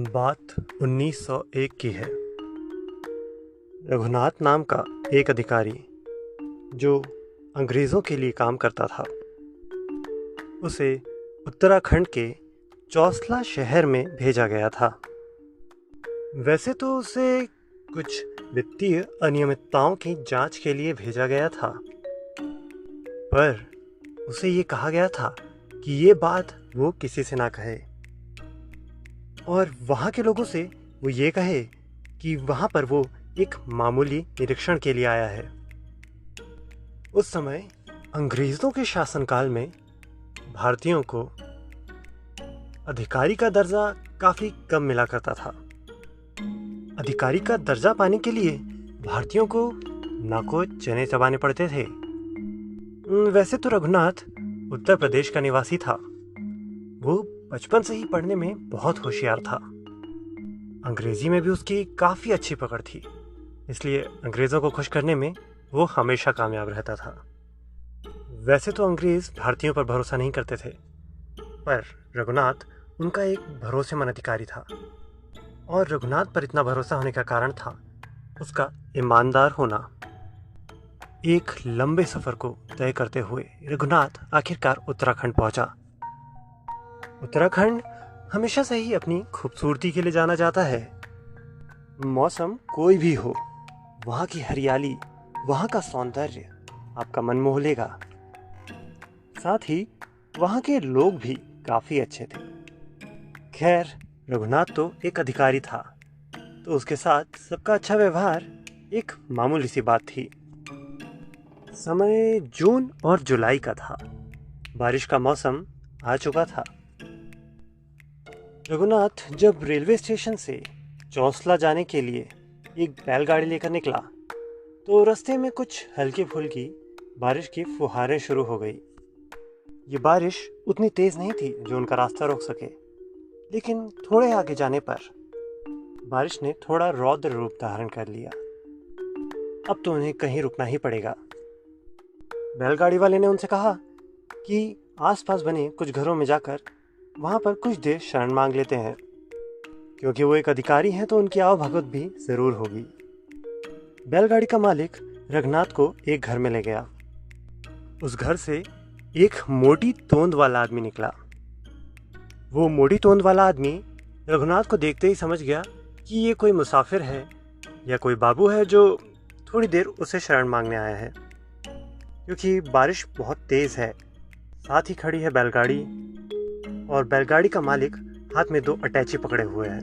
बात 1901 की है। रघुनाथ नाम का एक अधिकारी जो अंग्रेज़ों के लिए काम करता था, उसे उत्तराखंड के चौसला शहर में भेजा गया था। वैसे तो उसे कुछ वित्तीय अनियमितताओं की जांच के लिए भेजा गया था, पर उसे ये कहा गया था कि ये बात वो किसी से ना कहे और वहाँ के लोगों से वो ये कहे कि वहाँ पर वो एक मामूली निरीक्षण के लिए आया है। उस समय अंग्रेज़ों के शासनकाल में भारतीयों को अधिकारी का दर्जा काफ़ी कम मिला करता था। अधिकारी का दर्जा पाने के लिए भारतीयों को नाको चने चबाने पड़ते थे। वैसे तो रघुनाथ उत्तर प्रदेश का निवासी था। वो बचपन से ही पढ़ने में बहुत होशियार था। अंग्रेजी में भी उसकी काफ़ी अच्छी पकड़ थी, इसलिए अंग्रेज़ों को खुश करने में वो हमेशा कामयाब रहता था। वैसे तो अंग्रेज़ भारतीयों पर भरोसा नहीं करते थे, पर रघुनाथ उनका एक भरोसेमंद अधिकारी था और रघुनाथ पर इतना भरोसा होने का कारण था उसका ईमानदार होना। एक लंबे सफ़र को तय करते हुए रघुनाथ आखिरकार उत्तराखंड पहुंचा। उत्तराखंड हमेशा से ही अपनी खूबसूरती के लिए जाना जाता है। मौसम कोई भी हो, वहाँ की हरियाली, वहाँ का सौंदर्य आपका मन मोह लेगा। साथ ही वहाँ के लोग भी काफ़ी अच्छे थे। खैर, रघुनाथ तो एक अधिकारी था, तो उसके साथ सबका अच्छा व्यवहार एक मामूली सी बात थी। समय जून और जुलाई का था। बारिश का मौसम आ चुका था। रघुनाथ जब रेलवे स्टेशन से चौसला जाने के लिए एक बैलगाड़ी लेकर निकला, तो रास्ते में कुछ हल्की फुल्की बारिश की फुहारें शुरू हो गई। ये बारिश उतनी तेज़ नहीं थी जो उनका रास्ता रोक सके, लेकिन थोड़े आगे जाने पर बारिश ने थोड़ा रौद्र रूप धारण कर लिया। अब तो उन्हें कहीं रुकना ही पड़ेगा। बैलगाड़ी वाले ने उनसे कहा कि आसपास बने कुछ घरों में जाकर वहाँ पर कुछ देर शरण मांग लेते हैं, क्योंकि वो एक अधिकारी हैं तो उनकी आवभगत भी ज़रूर होगी। बैलगाड़ी का मालिक रघुनाथ को एक घर में ले गया। उस घर से एक मोटी तोंद वाला आदमी निकला। वो मोटी तोंद वाला आदमी रघुनाथ को देखते ही समझ गया कि ये कोई मुसाफिर है या कोई बाबू है जो थोड़ी देर उसे शरण मांगने आया है, क्योंकि बारिश बहुत तेज़ है। साथ ही खड़ी है बैलगाड़ी और बैलगाड़ी का मालिक हाथ में 2 अटैची पकड़े हुए है।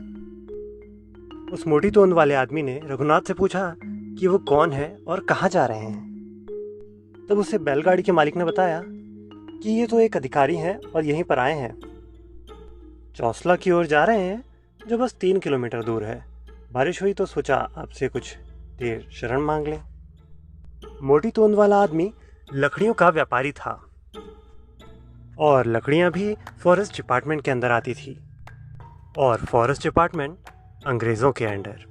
उस मोटी तोंद वाले आदमी ने रघुनाथ से पूछा कि वो कौन है और कहाँ जा रहे हैं। तब उसे बैलगाड़ी के मालिक ने बताया कि ये तो एक अधिकारी हैं और यहीं पर आए हैं। चौसला की ओर जा रहे हैं, जो बस 3 किलोमीटर दूर है। बारिश हुई तो सोचा आपसे कुछ देर शरण मांग लें। मोटी तोंद वाला आदमी लकड़ियों का व्यापारी था और लकड़ियाँ भी फॉरेस्ट डिपार्टमेंट के अंदर आती थी, और फॉरेस्ट डिपार्टमेंट अंग्रेज़ों के अंडर।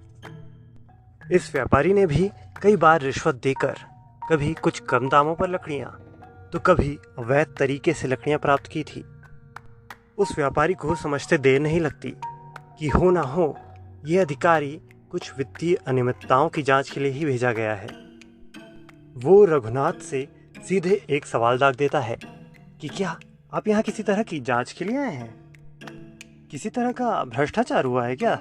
इस व्यापारी ने भी कई बार रिश्वत देकर कभी कुछ कम दामों पर लकड़ियाँ तो कभी अवैध तरीके से लकड़ियाँ प्राप्त की थी। उस व्यापारी को समझते देर नहीं लगती कि हो ना हो ये अधिकारी कुछ वित्तीय अनियमितताओं की जांच के लिए ही भेजा गया है। वो रघुनाथ से सीधे एक सवाल दाग देता है कि क्या आप यहाँ किसी तरह की जांच के लिए आए हैं? किसी तरह का भ्रष्टाचार हुआ है क्या?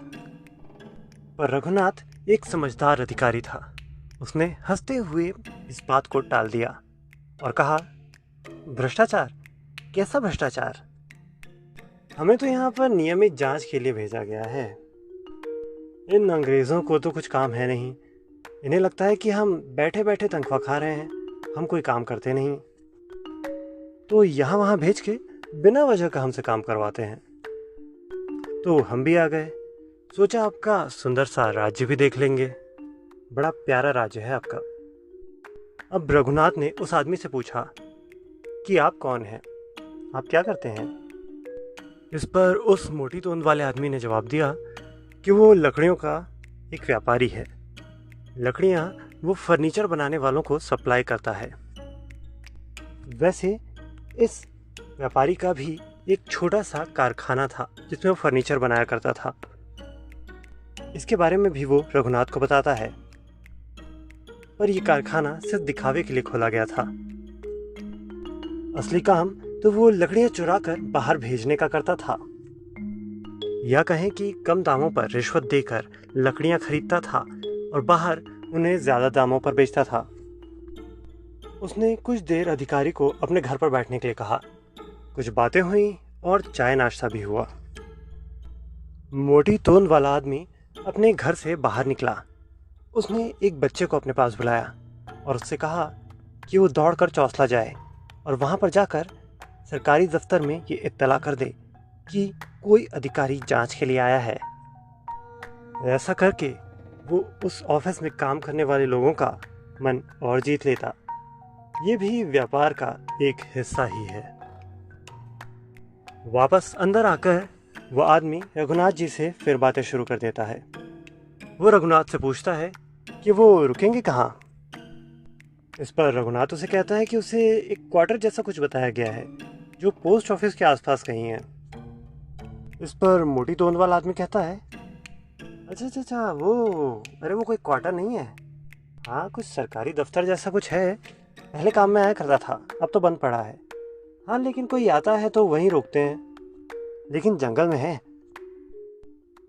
पर रघुनाथ एक समझदार अधिकारी था। उसने हंसते हुए इस बात को टाल दिया और कहा, भ्रष्टाचार? कैसा भ्रष्टाचार? हमें तो यहाँ पर नियमित जांच के लिए भेजा गया है। इन अंग्रेज़ों को तो कुछ काम है नहीं। इन्हें लगता है कि हम बैठे बैठे तनख्वाह खा रहे हैं, हम कोई काम करते नहीं, तो यहाँ वहाँ भेज के बिना वजह का हमसे काम करवाते हैं। तो हम भी आ गए। सोचा आपका सुंदर सा राज्य भी देख लेंगे। बड़ा प्यारा राज्य है आपका। अब रघुनाथ ने उस आदमी से पूछा कि आप कौन हैं, आप क्या करते हैं? इस पर उस मोटी तोंद वाले आदमी ने जवाब दिया कि वो लकड़ियों का एक व्यापारी है। लकड़ियाँ वो फर्नीचर बनाने वालों को सप्लाई करता है। वैसे इस व्यापारी का भी एक छोटा सा कारखाना था जिसमें वो फर्नीचर बनाया करता था। इसके बारे में भी वो रघुनाथ को बताता है। पर यह कारखाना सिर्फ दिखावे के लिए खोला गया था। असली काम तो वो लकड़ियां चुरा कर बाहर भेजने का करता था, या कहें कि कम दामों पर रिश्वत देकर लकड़ियां खरीदता था और बाहर उन्हें ज्यादा दामों पर बेचता था। उसने कुछ देर अधिकारी को अपने घर पर बैठने के लिए कहा। कुछ बातें हुई और चाय नाश्ता भी हुआ। मोटी तोंद वाला आदमी अपने घर से बाहर निकला। उसने एक बच्चे को अपने पास बुलाया और उससे कहा कि वो दौड़कर चौसला जाए और वहां पर जाकर सरकारी दफ्तर में ये इत्तला कर दे कि कोई अधिकारी जांच के लिए आया है। ऐसा करके वो उस ऑफिस में काम करने वाले लोगों का मन और जीत लेता। ये भी व्यापार का एक हिस्सा ही है। वापस अंदर आकर वो आदमी रघुनाथ जी से फिर बातें शुरू कर देता है। वो रघुनाथ से पूछता है कि वो रुकेंगे कहाँ। इस पर रघुनाथ उसे कहता है कि उसे एक क्वार्टर जैसा कुछ बताया गया है जो पोस्ट ऑफिस के आसपास कहीं है। इस पर मोटी तोंद वाला आदमी कहता है, अच्छा अच्छा अच्छा, वो कोई क्वार्टर नहीं है। हाँ, कुछ सरकारी दफ्तर जैसा कुछ है। पहले काम में आया करता था, अब तो बंद पड़ा है। हाँ, लेकिन कोई आता है तो वहीं रोकते हैं। लेकिन जंगल में है।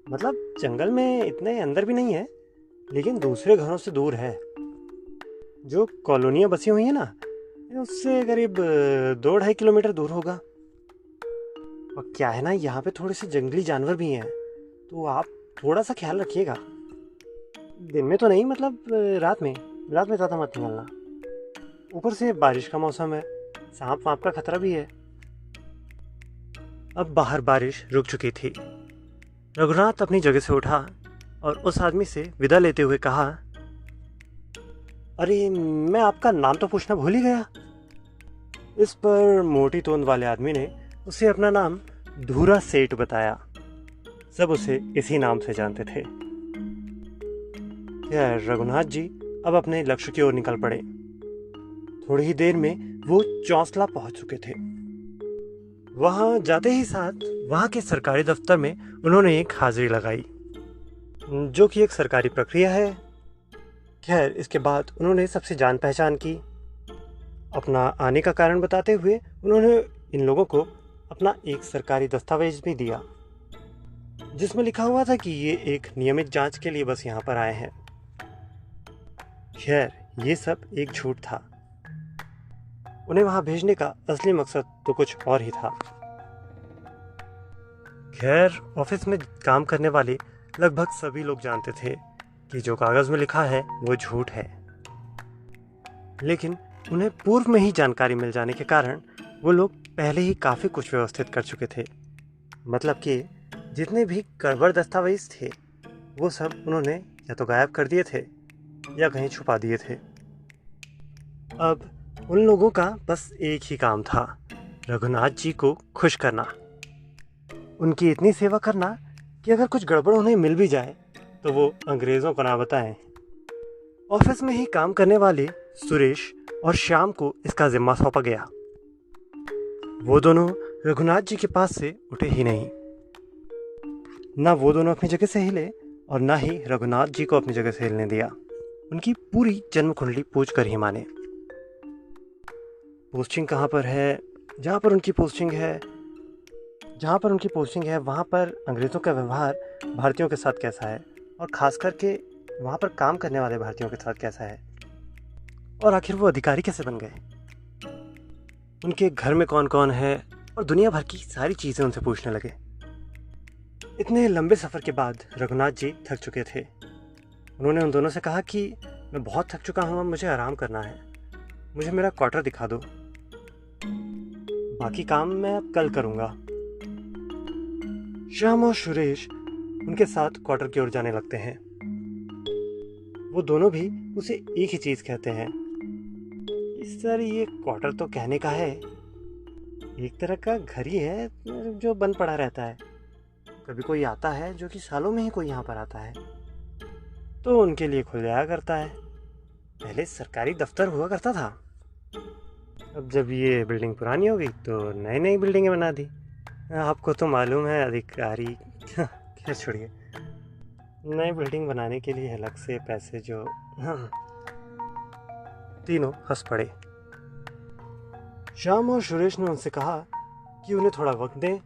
मतलब जंगल में इतने अंदर भी नहीं है, लेकिन दूसरे घरों से दूर है। जो कॉलोनियाँ बसी हुई है ना, उससे करीब 2-2.5 किलोमीटर दूर होगा। और क्या है ना, यहाँ पे थोड़े से जंगली जानवर भी हैं, तो आप थोड़ा सा ख्याल रखिएगा। दिन में तो नहीं, मतलब रात में ज़्यादा मत निकलना। ऊपर से बारिश का मौसम है, सांप वाप का खतरा भी है। अब बाहर बारिश रुक चुकी थी। रघुनाथ अपनी जगह से उठा और उस आदमी से विदा लेते हुए कहा, अरे मैं आपका नाम तो पूछना भूल ही गया। इस पर मोटी तोंद वाले आदमी ने उसे अपना नाम धूरा सेठ बताया। सब उसे इसी नाम से जानते थे। खैर, रघुनाथ जी अब अपने लक्ष्य की ओर निकल पड़े। थोड़ी ही देर में वो चौसला पहुंच चुके थे। वहां जाते ही साथ वहां के सरकारी दफ्तर में उन्होंने एक हाजिरी लगाई, जो कि एक सरकारी प्रक्रिया है। खैर, इसके बाद उन्होंने सबसे जान पहचान की। अपना आने का कारण बताते हुए उन्होंने इन लोगों को अपना एक सरकारी दस्तावेज भी दिया, जिसमें लिखा हुआ था कि ये एक नियमित जांच के लिए बस यहाँ पर आए हैं। खैर, ये सब एक झूठ था। उन्हें वहां भेजने का असली मकसद तो कुछ और ही था। खैर, ऑफिस में काम करने वाले लगभग सभी लोग जानते थे कि जो कागज में लिखा है वो झूठ है। लेकिन उन्हें पूर्व में ही जानकारी मिल जाने के कारण वो लोग पहले ही काफ़ी कुछ व्यवस्थित कर चुके थे। मतलब कि जितने भी गड़बड़ दस्तावेज थे वो सब उन्होंने या तो गायब कर दिए थे या कहीं छुपा दिए थे। अब उन लोगों का बस एक ही काम था, रघुनाथ जी को खुश करना, उनकी इतनी सेवा करना कि अगर कुछ गड़बड़ उन्हें मिल भी जाए तो वो अंग्रेज़ों को ना बताएं। ऑफिस में ही काम करने वाले सुरेश और श्याम को इसका जिम्मा सौंपा गया। वो दोनों रघुनाथ जी के पास से उठे ही नहीं। ना वो दोनों अपनी जगह से हिले और ना ही रघुनाथ जी को अपनी जगह से हिलने दिया। उनकी पूरी जन्म कुंडली पूछ कर ही माने। पोस्टिंग कहाँ पर है, जहाँ पर उनकी पोस्टिंग है वहाँ पर अंग्रेज़ों का व्यवहार भारतीयों के साथ कैसा है, और ख़ास करके वहाँ पर काम करने वाले भारतीयों के साथ कैसा है, और आखिर वो अधिकारी कैसे बन गए, उनके घर में कौन कौन है, और दुनिया भर की सारी चीज़ें उनसे पूछने लगे। इतने लंबे सफ़र के बाद रघुनाथ जी थक चुके थे। उन्होंने उन दोनों से कहा कि मैं बहुत थक चुका हूँ, अब मुझे आराम करना है, मुझे मेरा क्वार्टर दिखा दो, बाकी काम मैं अब कल करूँगा। श्याम और सुरेश उनके साथ क्वार्टर की ओर जाने लगते हैं। वो दोनों भी उसे एक ही चीज़ कहते हैं, सर ये क्वार्टर तो कहने का है, एक तरह का घर ही है जो बंद पड़ा रहता है। कभी कोई आता है, जो कि सालों में ही कोई यहाँ पर आता है, तो उनके लिए खुल जाया करता है। पहले सरकारी दफ्तर हुआ करता था, अब जब ये बिल्डिंग पुरानी हो गई तो नई नई बिल्डिंगें बना दी। आपको तो मालूम है अधिकारी। खैर छोड़िए। नई बिल्डिंग बनाने के लिए अलग से पैसे जो हाँ। तीनों हंस पड़े। श्याम और सुरेश ने उनसे कहा कि उन्हें थोड़ा वक्त दें,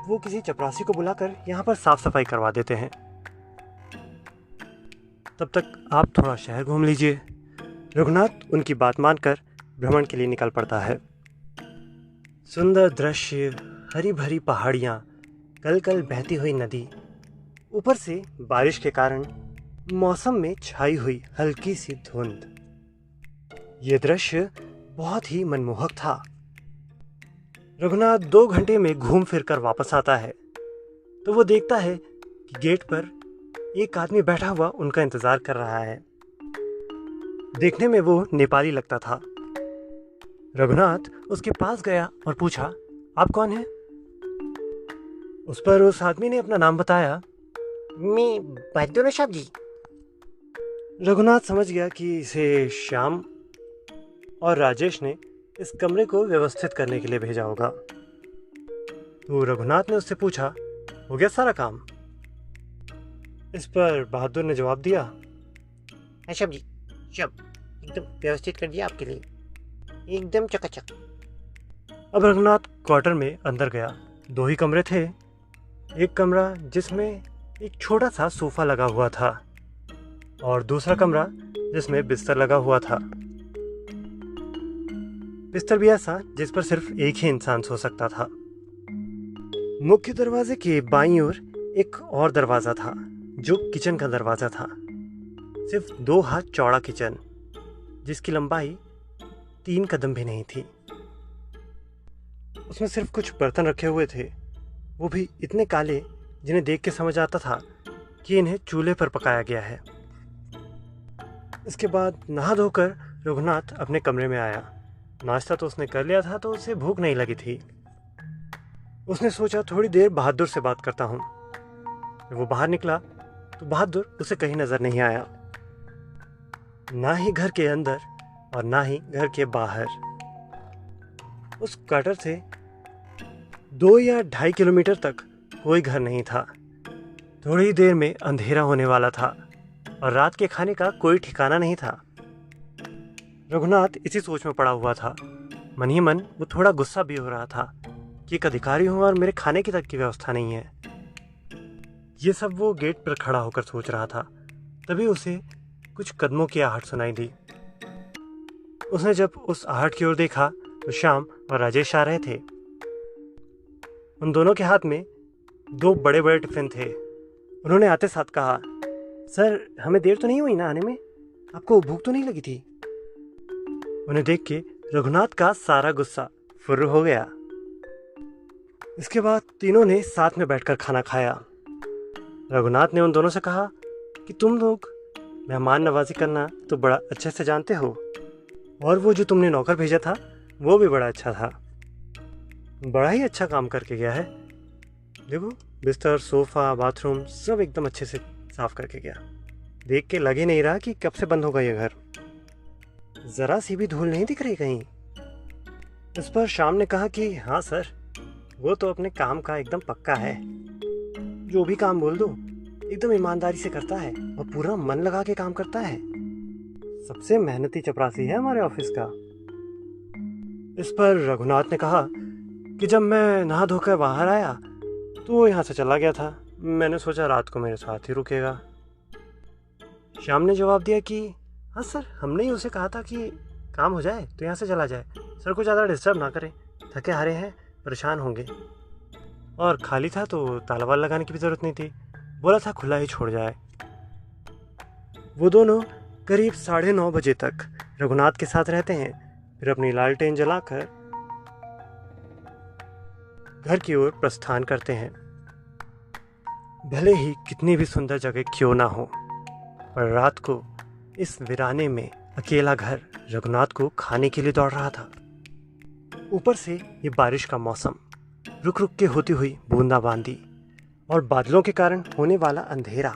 वो किसी चपरासी को बुलाकर यहाँ पर साफ सफाई करवा देते हैं। तब तक आप थोड़ा शहर घूम लीजिए। रघुनाथ उनकी बात मानकर भ्रमण के लिए निकल पड़ता है। सुंदर दृश्य, हरी भरी पहाड़ियाँ, कल कल बहती हुई नदी, ऊपर से बारिश के कारण मौसम में छाई हुई हल्की सी धुंध। ये दृश्य बहुत ही मनमोहक था। रघुनाथ 2 घंटे में घूम फिर कर वापस आता है तो वो देखता है कि गेट पर एक आदमी बैठा हुआ उनका इंतजार कर रहा है। देखने में वो नेपाली लगता था। रघुनाथ उसके पास गया और पूछा, आप कौन हैं? उस पर उस आदमी ने अपना नाम बताया। मैं बहादुर साहब जी। रघुनाथ समझ गया कि इसे श्याम और राजेश ने इस कमरे को व्यवस्थित करने के लिए भेजा होगा। तो रघुनाथ ने उससे पूछा, हो गया सारा काम? इस पर बहादुर ने जवाब दिया, हाँ साहब जी, सब एकदम व्यवस्थित कर दिया आपके लिए, एकदम चकाचक। अब रघुनाथ क्वार्टर में अंदर गया। 2 ही कमरे थे। एक कमरा जिसमें एक छोटा सा सोफा लगा हुआ था और दूसरा कमरा जिसमें बिस्तर लगा हुआ था। बिस्तर भी ऐसा जिस पर सिर्फ एक ही इंसान सो सकता था। मुख्य दरवाजे के बाईं ओर एक और दरवाजा था जो किचन का दरवाजा था। सिर्फ 2 हाथ चौड़ा किचन, जिसकी लंबाई 3 कदम भी नहीं थी। उसमें सिर्फ कुछ बर्तन रखे हुए थे, वो भी इतने काले जिन्हें देख के समझ आता था कि इन्हें चूल्हे पर पकाया गया है। इसके बाद नहा धोकर रघुनाथ अपने कमरे में आया। नाश्ता तो उसने कर लिया था तो उसे भूख नहीं लगी थी। उसने सोचा थोड़ी देर बहादुर से बात करता हूँ। जब वो बाहर निकला तो बहादुर उसे कहीं नजर नहीं आया, ना ही घर के अंदर और ना ही घर के बाहर। उस क्वार्टर से 2 या 2.5 किलोमीटर तक कोई घर नहीं था। थोड़ी ही देर में अंधेरा होने वाला था और रात के खाने का कोई ठिकाना नहीं था। रघुनाथ इसी सोच में पड़ा हुआ था। मन ही मन वो थोड़ा गुस्सा भी हो रहा था कि एक अधिकारी हूँ और मेरे खाने की तक की व्यवस्था नहीं है। ये सब वो गेट पर खड़ा होकर सोच रहा था। तभी उसे कुछ कदमों की आहट सुनाई दी। उसने जब उस आहट की ओर देखा तो श्याम और राजेश आ रहे थे। उन दोनों के हाथ में 2 बड़े बड़े टिफिन थे। उन्होंने आते साथ कहा, सर हमें देर तो नहीं हुई ना आने में? आपको भूख तो नहीं लगी थी? उन्हें देख के रघुनाथ का सारा गुस्सा फुर्र हो गया। इसके बाद तीनों ने साथ में बैठकर खाना खाया। रघुनाथ ने उन दोनों से कहा कि तुम लोग मेहमान नवाजी करना तो बड़ा अच्छे से जानते हो, और वो जो तुमने नौकर भेजा था वो भी बड़ा अच्छा था। बड़ा ही अच्छा काम करके गया है। देखो, बिस्तर, सोफ़ा, बाथरूम सब एकदम अच्छे से साफ करके गया। देख के लग ही नहीं रहा कि कब से बंद होगा ये घर। ज़रा सी भी धूल नहीं दिख रही कहीं। इस पर श्याम ने कहा कि हाँ सर, वो तो अपने काम का एकदम पक्का है। जो भी काम बोल दो एकदम ईमानदारी से करता है और पूरा मन लगा के काम करता है। सबसे मेहनती चपरासी है हमारे ऑफिस का। इस पर रघुनाथ ने कहा कि जब मैं नहा धोकर बाहर आया तो वो यहाँ से चला गया था। मैंने सोचा रात को मेरे साथ ही रुकेगा। श्याम ने जवाब दिया कि हाँ सर, हमने ही उसे कहा था कि काम हो जाए तो यहाँ से चला जाए। सर को ज़्यादा डिस्टर्ब ना करें, थके हारे हैं, परेशान होंगे। और खाली था तो ताला वाला लगाने की भी ज़रूरत नहीं थी। बोला था खुला ही छोड़ जाए। वो दोनों करीब 9:30 बजे तक रघुनाथ के साथ रहते हैं। फिर अपनी लालटेन जलाकर घर की ओर प्रस्थान करते हैं। भले ही कितनी भी सुंदर जगह क्यों ना हो, पर रात को इस वीराने में अकेला घर रघुनाथ को खाने के लिए दौड़ रहा था। ऊपर से ये बारिश का मौसम, रुक रुक के होती हुई बूंदाबांदी और बादलों के कारण होने वाला अंधेरा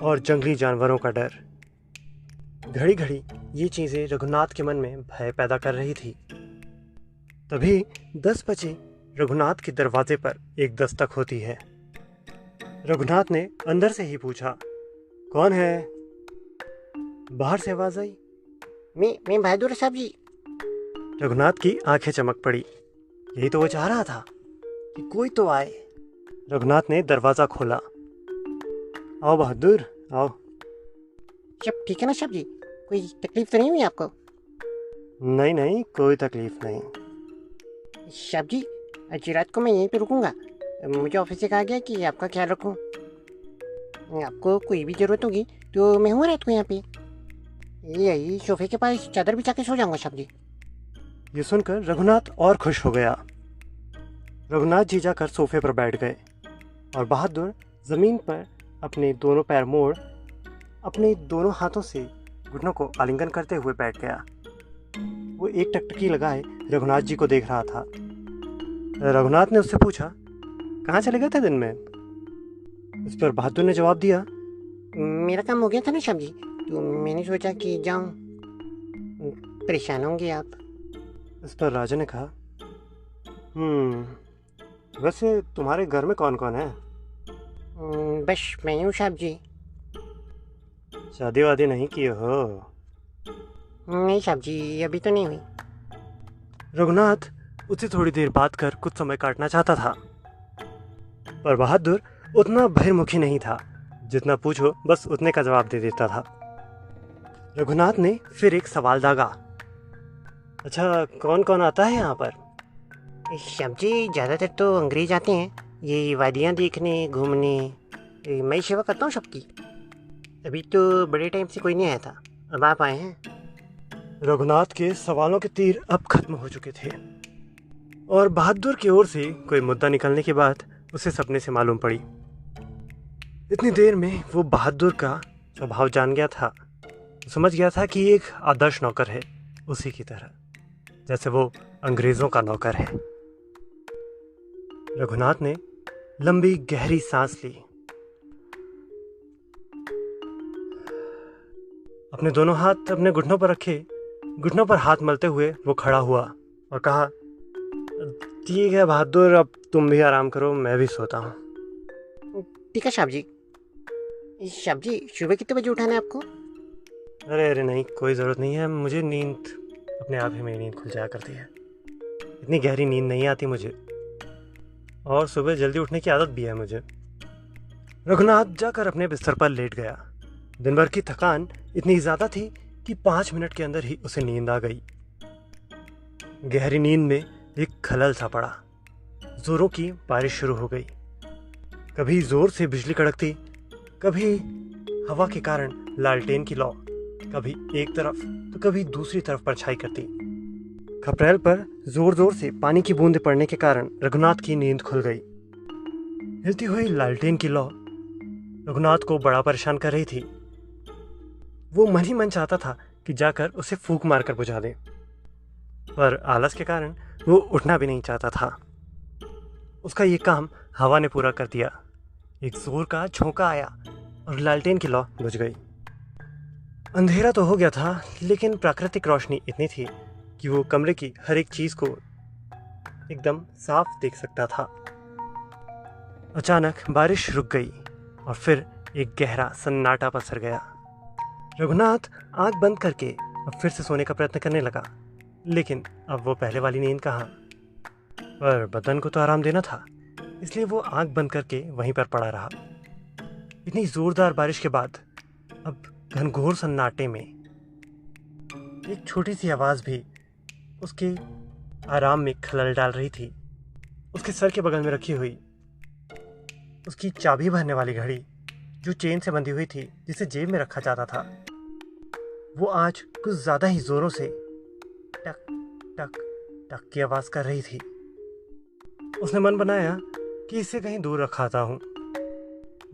और जंगली जानवरों का डर, घड़ी घड़ी ये चीज़ें रघुनाथ के मन में भय पैदा कर रही थी। तभी 10 बजे रघुनाथ के दरवाजे पर एक दस्तक होती है। रघुनाथ ने अंदर से ही पूछा, कौन है? बाहर से आवाज आई, मैं बहादुर साहब जी। रघुनाथ की आंखें चमक पड़ी। यही तो वो चाह रहा था कि कोई तो आए। रघुनाथ ने दरवाजा खोला। आओ बहादुर, आओ। सब ठीक है ना साहब जी? कोई तकलीफ तो नहीं हुई आपको? नहीं नहीं, कोई तकलीफ नहीं। साहब जी, आज रात को मैं यहीं पे रुकूंगा। मुझे ऑफिस से कहा गया कि आपका ख्याल रखूं। आपको कोई भी ज़रूरत होगी तो मैं हूँ रात को यहाँ पे। यही सोफे के पास चादर बिछा के सो जाऊंगा साहब जी। ये सुनकर रघुनाथ और खुश हो गया। रघुनाथ जी जाकर सोफे पर बैठ गए और बहादुर जमीन पर अपने दोनों पैर मोड़ अपने दोनों हाथों से घुटनों को आलिंगन करते हुए बैठ गया। वो एक टकटकी लगाए रघुनाथ जी को देख रहा था। रघुनाथ ने उससे पूछा, कहाँ चले गए थे दिन में? इस पर बहादुर ने जवाब दिया, मेरा काम हो गया था ना साहब जी, तो मैंने सोचा कि जाऊँ। परेशान होंगे आप। इस पर राजा ने कहा, वैसे तुम्हारे घर में कौन कौन है? बस मैं हूँ साहब जी। शादी वादी नहीं की हो? नहीं साहब जी, अभी तो नहीं हुई। रघुनाथ उससे थोड़ी देर बात कर कुछ समय काटना चाहता था, पर बहादुर उतना बहिर्मुखी नहीं था। जितना पूछो बस उतने का जवाब दे देता था। रघुनाथ ने फिर एक सवाल दागा, अच्छा कौन कौन आता है यहाँ पर? साहब जी, ज़्यादातर तो अंग्रेज आते हैं, ये वादियाँ देखने घूमने। मैं सेवा करता हूँ सबकी। अभी तो बड़े टाइम से कोई नहीं आया था, अब आप आए हैं। रघुनाथ के सवालों के तीर अब खत्म हो चुके थे और बहादुर की ओर से कोई मुद्दा निकलने के बाद उसे सपने से मालूम पड़ी। इतनी देर में वो बहादुर का स्वभाव जान गया था। समझ गया था कि एक आदर्श नौकर है, उसी की तरह जैसे वो अंग्रेजों का नौकर है। रघुनाथ ने लंबी गहरी सांस ली। अपने दोनों हाथ अपने घुटनों पर रखे, घुटनों पर हाथ मलते हुए वो खड़ा हुआ और कहा, ठीक है बहादुर, अब तुम भी आराम करो, मैं भी सोता हूँ। ठीक है साहब जी। साहब जी, सुबह कितने बजे उठाना है आपको? अरे अरे नहीं, कोई ज़रूरत नहीं है। मुझे नींद अपने आप ही मेरी नींद खुल जाया करती है। इतनी गहरी नींद नहीं आती मुझे, और सुबह जल्दी उठने की आदत भी है मुझे। रघुनाथ जाकर अपने बिस्तर पर लेट गया। दिन भर की थकान इतनी ज़्यादा थी कि 5 मिनट के अंदर ही उसे नींद आ गई। गहरी नींद में एक खलल सा पड़ा। जोरों की बारिश शुरू हो गई। कभी जोर से बिजली कड़कती, कभी हवा के कारण लालटेन की लौ कभी एक तरफ तो कभी दूसरी तरफ परछाई करती। खपरेल पर जोर जोर से पानी की बूंदें पड़ने के कारण रघुनाथ की नींद खुल गई। हिलती हुई लालटेन की लौ रघुनाथ को बड़ा परेशान कर रही थी। वो मन ही मन चाहता था कि जाकर उसे फूंक मारकर बुझा दे, पर आलस के कारण वो उठना भी नहीं चाहता था। उसका ये काम हवा ने पूरा कर दिया। एक जोर का झोंका आया और लालटेन की लौ बुझ गई। अंधेरा तो हो गया था, लेकिन प्राकृतिक रोशनी इतनी थी कि वो कमरे की हर एक चीज को एकदम साफ देख सकता था। अचानक बारिश रुक गई और फिर एक गहरा सन्नाटा पसर गया। रघुनाथ आंख बंद करके अब फिर से सोने का प्रयत्न करने लगा, लेकिन अब वो पहले वाली नींद कहाँ। पर बदन को तो आराम देना था, इसलिए वो आंख बंद करके वहीं पर पड़ा रहा। इतनी जोरदार बारिश के बाद अब घनघोर सन्नाटे में एक छोटी सी आवाज भी उसके आराम में खलल डाल रही थी। उसके सर के बगल में रखी हुई उसकी चाबी भरने वाली घड़ी, जो चेन से बंधी हुई थी, जिसे जेब में रखा जाता था, वो आज कुछ ज्यादा ही जोरों से टक टक टक की आवाज कर रही थी। उसने मन बनाया कि इसे कहीं दूर रखाता हूं।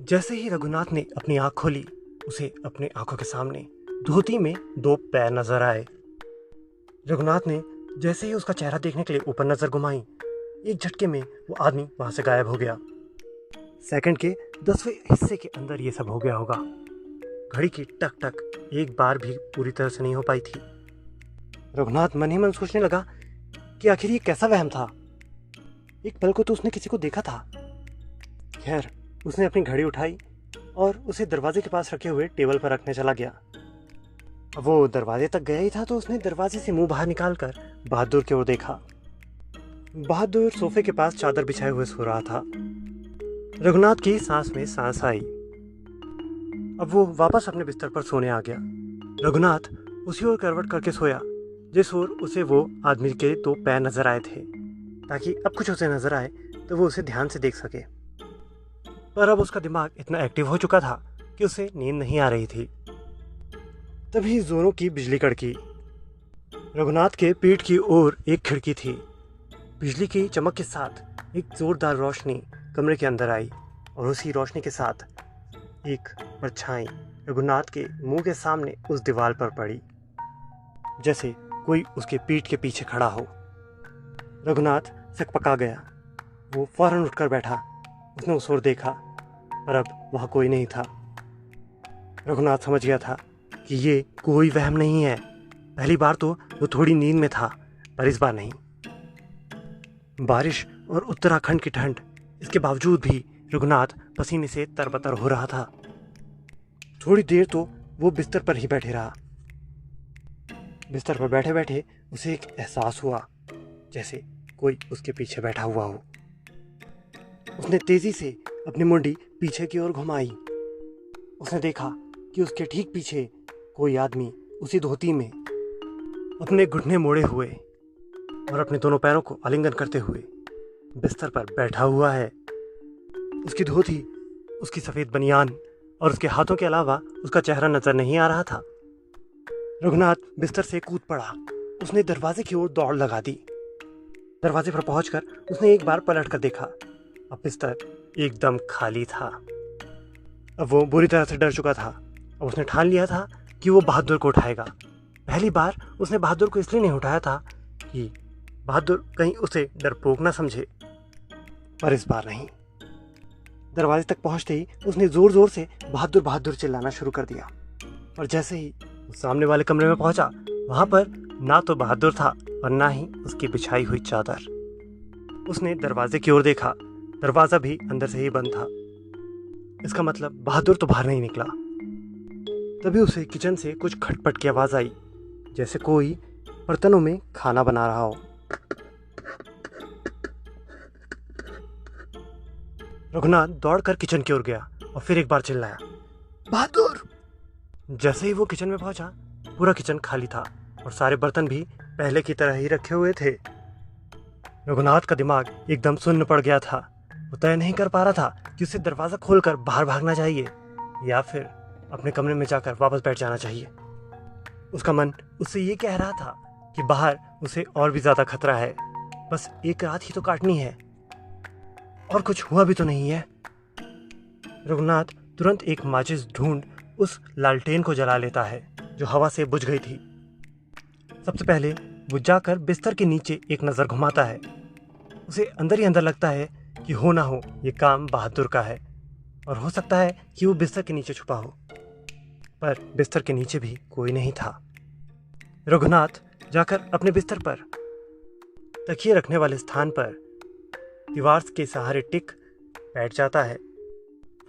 जैसे ही रघुनाथ ने अपनी आंख खोली, उसे अपने आंखों के सामने धोती में 2 पैर नजर आए। रघुनाथ ने जैसे ही उसका चेहरा देखने के लिए ऊपर नजर घुमाई, एक झटके में वो आदमी वहां से गायब हो गया। सेकंड के 10वें हिस्से के अंदर ये सब हो गया होगा। घड़ी की टक टक एक बार भी पूरी तरह से नहीं हो पाई थी। रघुनाथ मन ही मन सोचने लगा कि आखिर ये कैसा वहम था। एक पल को तो उसने किसी को देखा था। खैर, उसने अपनी घड़ी उठाई और उसे दरवाजे के पास रखे हुए टेबल पर रखने चला गया। अब वो दरवाजे तक गया ही था तो उसने दरवाजे से मुंह बाहर निकालकर बहादुर की ओर देखा। बहादुर सोफे के पास चादर बिछाए हुए सो रहा था। रघुनाथ की सांस में सांस आई। अब वो वापस अपने बिस्तर पर सोने आ गया। रघुनाथ उसी ओर करवट करके सोया जिस ओर उसे वो आदमी के 2 पैर नजर आए थे, ताकि अब कुछ उसे नजर आए तो वो उसे ध्यान से देख सके। पर अब उसका दिमाग इतना एक्टिव हो चुका था कि उसे नींद नहीं आ रही थी। तभी जोरों की बिजली कड़की। रघुनाथ के पीठ की ओर एक खिड़की थी। बिजली की चमक के साथ एक जोरदार रोशनी कमरे के अंदर आई और उसी रोशनी के साथ एक परछाई रघुनाथ के मुंह के सामने उस दीवार पर पड़ी, जैसे कोई उसके पीठ के पीछे खड़ा हो। रघुनाथ सकपका गया। वो फौरन उठकर बैठा। उसने उस ओर देखा पर अब वहाँ कोई नहीं था। रघुनाथ समझ गया था कि ये कोई वहम नहीं है। पहली बार तो वो थोड़ी नींद में था, पर इस बार नहीं। बारिश और उत्तराखंड की ठंड, इसके बावजूद भी रघुनाथ पसीने से तरबतर हो रहा था। थोड़ी देर तो वो बिस्तर पर ही बैठे रहा। बिस्तर पर बैठे बैठे उसे एक एहसास हुआ जैसे कोई उसके पीछे बैठा हुआ हो। उसने तेजी से अपनी मुंडी पीछे की ओर घुमाई। उसने देखा कि उसके ठीक पीछे कोई आदमी उसी धोती में अपने घुटने मोड़े हुए और अपने दोनों पैरों को आलिंगन करते हुए बिस्तर पर बैठा हुआ है। उसकी धोती, उसकी सफ़ेद बनियान और उसके हाथों के अलावा उसका चेहरा नजर नहीं आ रहा था। रघुनाथ बिस्तर से कूद पड़ा। उसने दरवाजे की ओर दौड़ लगा दी। दरवाजे पर पहुंचकर उसने एक बार पलट कर देखा। अब बिस्तर एकदम खाली था। अब वो बुरी तरह से डर चुका था। अब उसने ठान लिया था कि वो बहादुर को उठाएगा। पहली बार उसने बहादुर को इसलिए नहीं उठाया था कि बहादुर कहीं उसे डरपोक ना समझे, पर इस बार नहीं। दरवाजे तक पहुंचते ही उसने जोर जोर से बहादुर बहादुर चिल्लाना शुरू कर दिया। और जैसे ही वो सामने वाले कमरे में पहुंचा, वहां पर ना तो बहादुर था और ना ही उसकी बिछाई हुई चादर। उसने दरवाजे की ओर देखा। दरवाजा भी अंदर से ही बंद था। इसका मतलब बहादुर तो बाहर नहीं निकला। तभी उसे किचन से कुछ खटपट की आवाज आई, जैसे कोई बर्तनों में खाना बना रहा हो। रघुनाथ दौड़कर किचन की ओर गया और फिर एक बार चिल्लाया, बहादुर। जैसे ही वो किचन में पहुंचा, पूरा किचन खाली था और सारे बर्तन भी पहले की तरह ही रखे हुए थे। रघुनाथ का दिमाग एकदम सुन्न पड़ गया था। वो तय नहीं कर पा रहा था कि उसे दरवाजा खोलकर बाहर भागना चाहिए या फिर अपने कमरे में जाकर वापस बैठ जाना चाहिए। उसका मन उससे ये कह रहा था कि बाहर उसे और भी ज्यादा खतरा है। बस एक रात ही तो काटनी है और कुछ हुआ भी तो नहीं है। रघुनाथ तुरंत एक माचिस ढूंढ उस लालटेन को जला लेता है जो हवा से बुझ गई थी। सबसे पहले वो जाकर बिस्तर के नीचे एक नजर घुमाता है। उसे अंदर ही अंदर लगता है कि हो ना हो ये काम बहादुर का है और हो सकता है कि वो बिस्तर के नीचे छुपा हो, पर बिस्तर के नीचे भी कोई नहीं था। रघुनाथ जाकर अपने बिस्तर पर तकिए रखने वाले स्थान पर दीवार के सहारे टिक बैठ जाता है।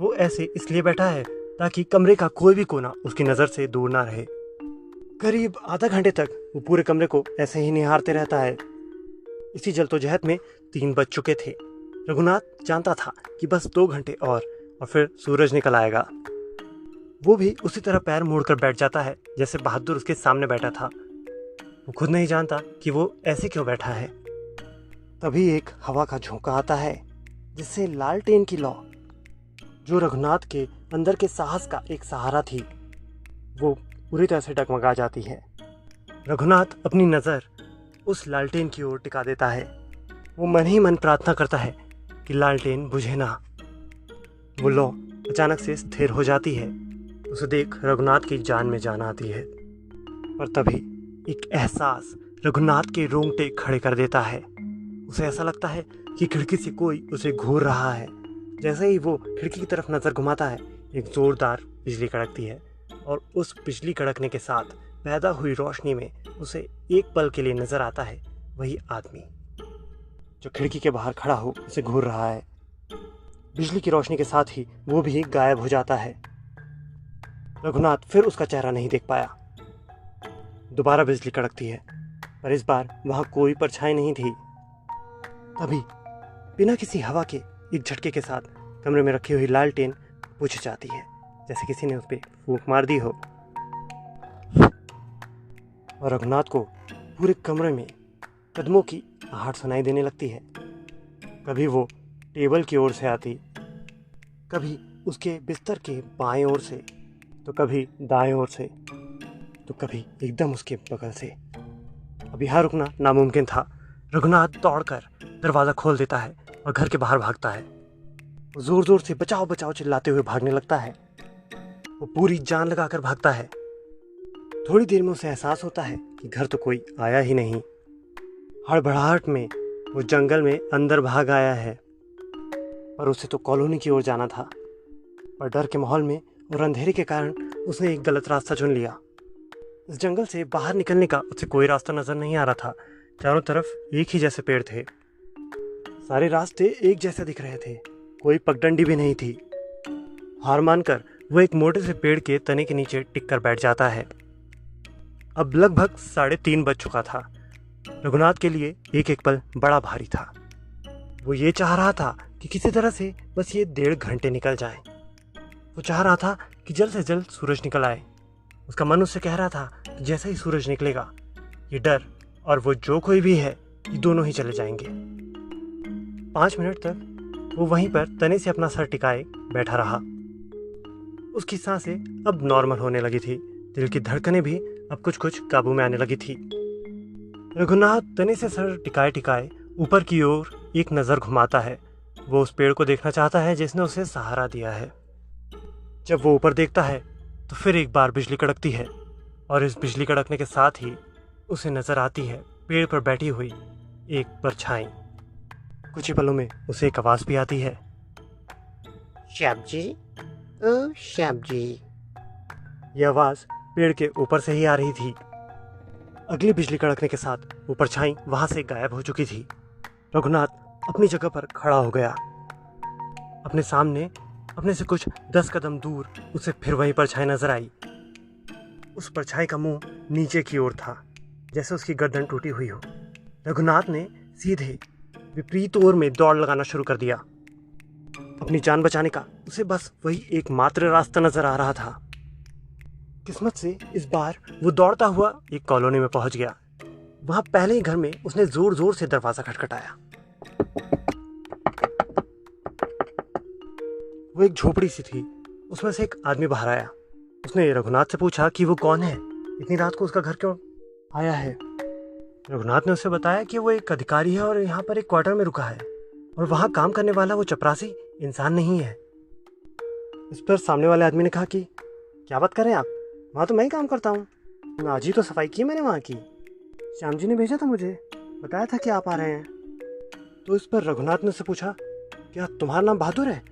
वो ऐसे इसलिए बैठा है ताकि कमरे का कोई भी कोना उसकी नज़र से दूर ना रहे। करीब आधा घंटे तक वो पूरे कमरे को ऐसे ही निहारते रहता है। इसी जल्दोजहद में 3 बज चुके थे। रघुनाथ जानता था कि बस 2 घंटे और फिर सूरज निकल आएगा। वो भी उसी तरह पैर मोड़कर बैठ जाता है जैसे बहादुर उसके सामने बैठा था। वो खुद नहीं जानता कि वो ऐसे क्यों बैठा है। तभी एक हवा का झोंका आता है जिससे लालटेन की लौ, जो रघुनाथ के अंदर के साहस का एक सहारा थी, वो पूरी तरह से डगमगा जाती है। रघुनाथ अपनी नज़र उस लालटेन की ओर टिका देता है। वो मन ही मन प्रार्थना करता है कि लालटेन बुझे ना। वो लौ अचानक से स्थिर हो जाती है। उसे देख रघुनाथ की जान में जान आती है। पर तभी एक एहसास रघुनाथ के रोंगटे खड़े कर देता है। उसे ऐसा लगता है कि खिड़की से कोई उसे घूर रहा है। जैसे ही वो खिड़की की तरफ नज़र घुमाता है, एक ज़ोरदार बिजली कड़कती है और उस बिजली कड़कने के साथ पैदा हुई रोशनी में उसे एक पल के लिए नज़र आता है वही आदमी जो खिड़की के बाहर खड़ा हो उसे घूर रहा है। बिजली की रोशनी के साथ ही वो भी गायब हो जाता है। रघुनाथ फिर उसका चेहरा नहीं देख पाया। दोबारा बिजली कड़कती है, पर इस बार वहां कोई परछाई नहीं थी। तभी बिना किसी हवा के एक झटके के साथ कमरे में रखी हुई लालटेन बुझ जाती है, जैसे किसी ने उस पर फूंक मार दी हो। और रघुनाथ को पूरे कमरे में कदमों की आहट सुनाई देने लगती है। कभी वो टेबल की ओर से आती, कभी उसके बिस्तर के बाएं ओर से, तो कभी दाएं ओर से, तो कभी एकदम उसके बगल से। अब यहाँ रुकना नामुमकिन था। रघुनाथ दौड़कर दरवाज़ा खोल देता है और घर के बाहर भागता है। वो जोर जोर से बचाओ बचाओ चिल्लाते हुए भागने लगता है। वो पूरी जान लगाकर भागता है। थोड़ी देर में उसे एहसास होता है कि घर तो कोई आया ही नहीं। हड़बड़ाहट में वो जंगल में अंदर भाग आया है, पर उसे तो कॉलोनी की ओर जाना था। पर डर के माहौल में और अंधेरे के कारण उसने एक गलत रास्ता चुन लिया। इस जंगल से बाहर निकलने का उसे कोई रास्ता नजर नहीं आ रहा था। चारों तरफ एक ही जैसे पेड़ थे। सारे रास्ते एक जैसे दिख रहे थे, कोई पगडंडी भी नहीं थी। हार मानकर वो एक मोटे से पेड़ के तने के नीचे टिक कर बैठ जाता है। अब लगभग 3:30 बज चुका था। रघुनाथ के लिए एक एक पल बड़ा भारी था। वो ये चाह रहा था कि किसी तरह से बस ये 1.5 घंटे निकल जाए। वो चाह रहा था कि जल्द से जल्द सूरज निकल आए। उसका मन उससे कह रहा था कि जैसे ही सूरज निकलेगा, ये डर और वो जो कोई भी है, ये दोनों ही चले जाएंगे। 5 मिनट तक वो वहीं पर तने से अपना सर टिकाए बैठा रहा। उसकी सांसें अब नॉर्मल होने लगी थी। दिल की धड़कनें भी अब कुछ कुछ काबू में आने लगी थी। रघुनाथ तने से सर टिकाए टिकाए ऊपर की ओर एक नज़र घुमाता है। वो उस पेड़ को देखना चाहता है जिसने उसे सहारा दिया है। जब वो ऊपर देखता है तो फिर एक बार बिजली कड़कती है, और इस बिजली कड़कने के साथ ही उसे नजर आती है पेड़ पर बैठी हुई एक परछाई। कुछ ही पलों में उसे एक आवाज़ भी आती है। श्याम जी, ओ श्याम जी। यह आवाज़ पेड़ के ऊपर से ही आ रही थी। अगली बिजली कड़कने के साथ वो परछाई वहां से गायब हो चुकी थी। रघुनाथ अपनी जगह पर खड़ा हो गया। अपने सामने, अपने से कुछ 10 कदम दूर उसे फिर वही परछाई नजर आई। उस परछाई का मुंह नीचे की ओर था, जैसे उसकी गर्दन टूटी हुई हो। रघुनाथ ने सीधे विपरीत ओर में दौड़ लगाना शुरू कर दिया। अपनी जान बचाने का उसे बस वही एकमात्र रास्ता नजर आ रहा था। किस्मत से इस बार वो दौड़ता हुआ एक कॉलोनी में पहुंच गया। वहां पहले ही घर में उसने जोर जोर से दरवाजा खटखटाया। वो एक झोपड़ी सी थी, उसमें से एक आदमी बाहर आया। उसने रघुनाथ से पूछा कि वो कौन है, इतनी रात को उसका घर क्यों आया है। रघुनाथ ने उसे बताया कि वो एक अधिकारी है और यहाँ पर एक क्वार्टर में रुका है, और वहाँ काम करने वाला वो चपरासी इंसान नहीं है। इस पर सामने वाले आदमी ने कहा कि क्या बात कर रहे हैं आप, वहाँ तो मैं ही काम करता हूँ। आज ही तो सफाई की मैंने वहाँ की। श्याम जी ने भेजा था, मुझे बताया था कि आप आ रहे हैं। तो इस पर रघुनाथ ने उससे पूछा, क्या तुम्हारा नाम बहादुर है?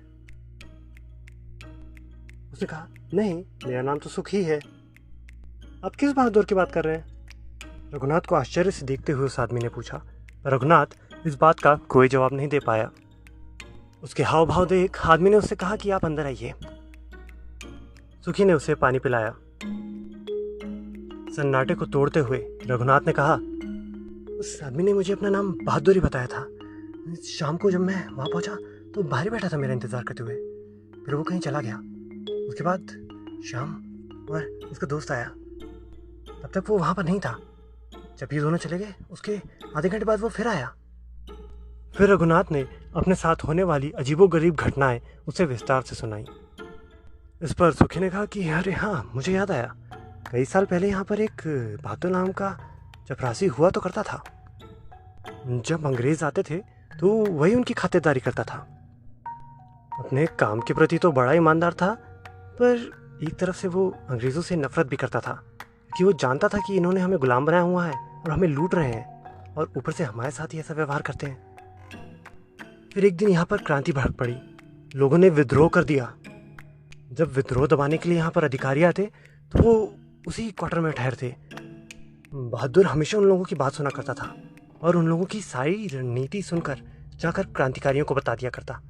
उसने कहा, नहीं, मेरा नाम तो सुखी है। आप किस बहादुर की बात कर रहे हैं? रघुनाथ को आश्चर्य से देखते हुए उस आदमी ने पूछा, पर रघुनाथ इस बात का कोई जवाब नहीं दे पाया। उसके हाव भाव देख आदमी ने उससे कहा कि आप अंदर आइए। सुखी ने उसे पानी पिलाया। सन्नाटे को तोड़ते हुए रघुनाथ ने कहा, उस आदमी ने मुझे अपना नाम बहादुर ही बताया था। शाम को जब मैं वहाँ पहुँचा तो बाहर ही बैठा था मेरा इंतजार करते हुए। फिर वो कहीं चला गया। उसके बाद श्याम और उसका दोस्त आया। तब तक वो वहाँ पर नहीं था। जब ये दोनों चले गए, उसके आधे घंटे बाद वो फिर आया। फिर रघुनाथ ने अपने साथ होने वाली अजीबोगरीब घटनाएं उसे विस्तार से सुनाई। इस पर सुखी ने कहा कि अरे हाँ, मुझे याद आया, कई साल पहले यहाँ पर एक बहादुर नाम का चपरासी हुआ तो करता था। जब अंग्रेज आते थे तो वही उनकी खातिरदारी करता था। अपने काम के प्रति तो बड़ा ईमानदार था, पर एक तरफ से वो अंग्रेज़ों से नफरत भी करता था, क्योंकि वो जानता था कि इन्होंने हमें गुलाम बनाया हुआ है और हमें लूट रहे हैं, और ऊपर से हमारे साथ ही ऐसा व्यवहार करते हैं। फिर एक दिन यहाँ पर क्रांति भड़क पड़ी। लोगों ने विद्रोह कर दिया। जब विद्रोह दबाने के लिए यहाँ पर अधिकारी आते तो वो उसी क्वार्टर में ठहरते। बहादुर हमेशा उन लोगों की बात सुना करता था और उन लोगों की सारी रणनीति सुनकर जाकर क्रांतिकारियों को बता दिया करता।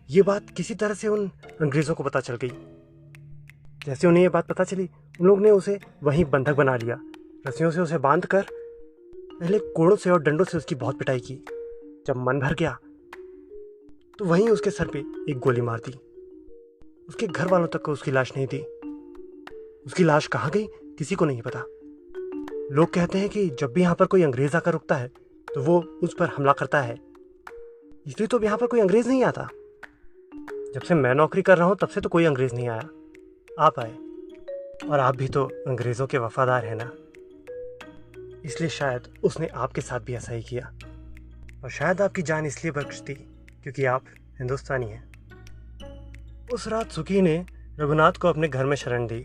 ये बात किसी तरह से उन अंग्रेज़ों को पता चल गई। जैसे उन्हें ये बात पता चली, उन लोग ने उसे वहीं बंधक बना लिया। रस्सियों से उसे बांध कर पहले कोड़ों से और डंडों से उसकी बहुत पिटाई की। जब मन भर गया तो वहीं उसके सर पे एक गोली मार दी। उसके घर वालों तक को उसकी लाश नहीं थी। उसकी लाश कहाँ गई किसी को नहीं पता। लोग कहते हैं कि जब भी यहाँ पर कोई अंग्रेज आकर रुकता है तो वो उस पर हमला करता है, इसलिए तो यहाँ पर कोई अंग्रेज नहीं आता। जब से मैं नौकरी कर रहा हूँ तब से तो कोई अंग्रेज नहीं आया। आप आए, और आप भी तो अंग्रेज़ों के वफादार हैं ना, इसलिए शायद उसने आपके साथ भी ऐसा ही किया। और शायद आपकी जान इसलिए बख्श दी क्योंकि आप हिंदुस्तानी हैं। उस रात सुखी ने रघुनाथ को अपने घर में शरण दी।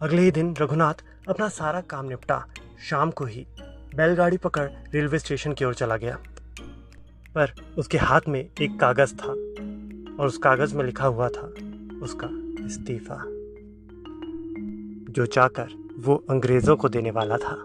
अगले ही दिन रघुनाथ अपना सारा काम निपटा शाम को ही बैलगाड़ी पकड़ रेलवे स्टेशन की ओर चला गया। पर उसके हाथ में एक कागज़ था और उस कागज़ में लिखा हुआ था उसका इस्तीफा, जो चाहकर वो अंग्रेज़ों को देने वाला था।